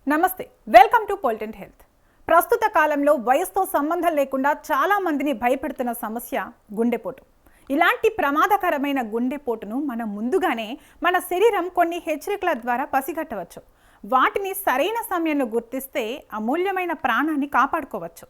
నమస్తే, welcome to పొలిటిన్ health. ప్రస్తుత కాలంలో వయసుతో సంబంధం లేకుండా చాలా మందిని భయపెడుతున్న సమస్య గుండెపోటు. ఇలాంటి ప్రమాదకరమైన గుండెపోటును మనం ముందుగానే మన శరీరం కొన్ని హెచ్చరికల ద్వారా పసిగట్టవచ్చు. వాటిని సరైన సమయంలో గుర్తిస్తే అమూల్యమైన ప్రాణాన్ని కాపాడుకోవచ్చు.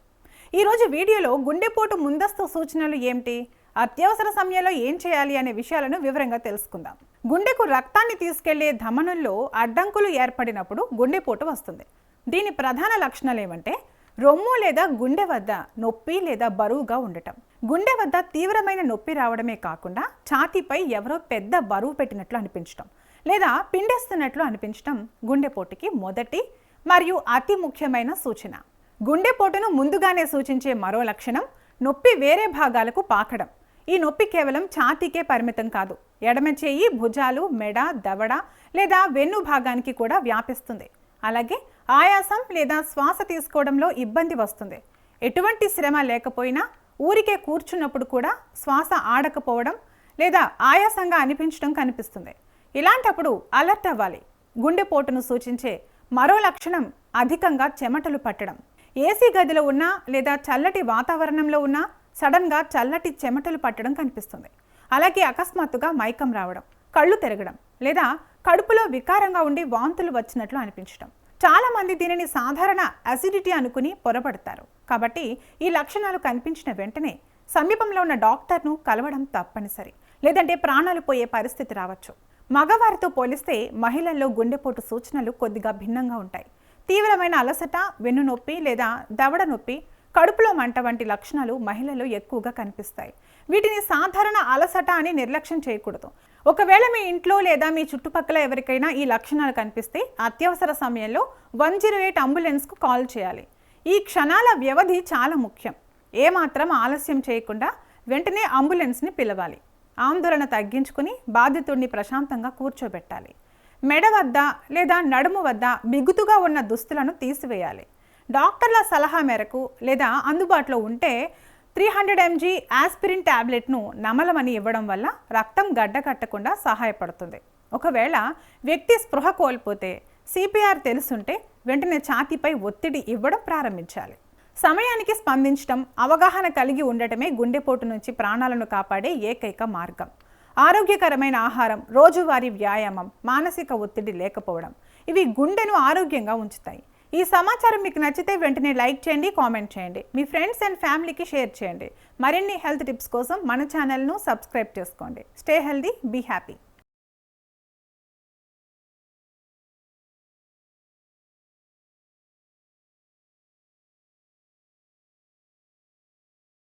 ఈరోజు వీడియోలో గుండెపోటు ముందస్తు సూచనలు ఏమిటి, అత్యవసర సమయంలో ఏం చేయాలి అనే విషయాలను వివరంగా తెలుసుకుందాం. గుండెకు రక్తాన్ని తీసుకెళ్లే ధమనుల్లో అడ్డంకులు ఏర్పడినప్పుడు గుండెపోటు వస్తుంది. దీని ప్రధాన లక్షణాలు ఏమంటే రొమ్ము లేదా గుండె వద్ద నొప్పి లేదా బరువుగా ఉండటం. గుండె వద్ద తీవ్రమైన నొప్పి రావడమే కాకుండా ఛాతీపై ఎవరో పెద్ద బరువు పెట్టినట్లు అనిపించడం లేదా పిండేస్తున్నట్లు అనిపించడం గుండెపోటుకి మొదటి మరియు అతి ముఖ్యమైన సూచన. గుండెపోటును ముందుగానే సూచించే మరో లక్షణం నొప్పి వేరే భాగాలకు పాకడం. ఈ నొప్పి కేవలం ఛాతీకే పరిమితం కాదు, ఎడమ చేయి, భుజాలు, మెడ, దవడ లేదా వెన్ను భాగానికి కూడా వ్యాపిస్తుంది. అలాగే ఆయాసం లేదా శ్వాస తీసుకోవడంలో ఇబ్బంది వస్తుంది. ఎటువంటి శ్రమ లేకపోయినా ఊరికే కూర్చున్నప్పుడు కూడా శ్వాస ఆడకపోవడం లేదా ఆయాసంగా అనిపించడం కనిపిస్తుంది. ఇలాంటప్పుడు అలర్ట్ అవ్వాలి. గుండెపోటును సూచించే మరో లక్షణం అధికంగా చెమటలు పట్టడం. ఏసీ గదిలో ఉన్నా లేదా చల్లటి వాతావరణంలో ఉన్నా సడన్గా చల్లటి చెమటలు పట్టడం కనిపిస్తుంది. అలాగే అకస్మాత్తుగా మైకం రావడం, కళ్ళు తిరగడం లేదా కడుపులో వికారంగా ఉండి వాంతులు వచ్చినట్లు అనిపించడం. చాలామంది దీనిని సాధారణ అసిడిటీ అనుకుని పొరపడతారు. కాబట్టి ఈ లక్షణాలు కనిపించిన వెంటనే సమీపంలో ఉన్న డాక్టర్ను కలవడం తప్పనిసరి, లేదంటే ప్రాణాలు పోయే పరిస్థితి రావచ్చు. మగవారితో పోలిస్తే మహిళల్లో గుండెపోటు సూచనలు కొద్దిగా భిన్నంగా ఉంటాయి. తీవ్రమైన అలసట, వెన్ను నొప్పి లేదా దవడ నొప్పి, కడుపులో మంట వంటి లక్షణాలు మహిళల్లో ఎక్కువగా కనిపిస్తాయి. వీటిని సాధారణ అలసట అని నిర్లక్ష్యం చేయకూడదు. ఒకవేళ మీ ఇంట్లో లేదా మీ చుట్టుపక్కల ఎవరికైనా ఈ లక్షణాలు కనిపిస్తే అత్యవసర సమయంలో 108 అంబులెన్స్కు కాల్ చేయాలి. ఈ క్షణాల వ్యవధి చాలా ముఖ్యం. ఏమాత్రం ఆలస్యం చేయకుండా వెంటనే అంబులెన్స్ని పిలవాలి. ఆందోళన తగ్గించుకుని బాధితుడిని ప్రశాంతంగా కూర్చోబెట్టాలి. మెడ వద్ద లేదా నడుము వద్ద బిగుతుగా ఉన్న దుస్తులను తీసివేయాలి. డాక్టర్ల సలహా మేరకు లేదా అందుబాటులో ఉంటే 300 mg ఆస్పిరిన్ ట్యాబ్లెట్ను నమలమని ఇవ్వడం వల్ల రక్తం గడ్డకట్టకుండా సహాయపడుతుంది. ఒకవేళ వ్యక్తి స్పృహ కోల్పోతే సిపిఆర్ తెలుసుంటే వెంటనే ఛాతీపై ఒత్తిడి ఇవ్వడం ప్రారంభించాలి. సమయానికి స్పందించడం, అవగాహన కలిగి ఉండటమే గుండెపోటు నుంచి ప్రాణాలను కాపాడే ఏకైక మార్గం. ఆరోగ్యకరమైన ఆహారం, రోజువారీ వ్యాయామం, మానసిక ఒత్తిడి లేకపోవడం ఇవి గుండెను ఆరోగ్యంగా ఉంచుతాయి. ఈ సమాచారం మీకు నచ్చితే వెంటనే లైక్ చేయండి, కామెంట్ చేయండి, మీ ఫ్రెండ్స్ అండ్ ఫ్యామిలీకి షేర్ చేయండి. మరిన్ని హెల్త్ టిప్స్ కోసం మన ఛానల్ను సబ్స్క్రైబ్ చేసుకోండి. Stay healthy, be happy.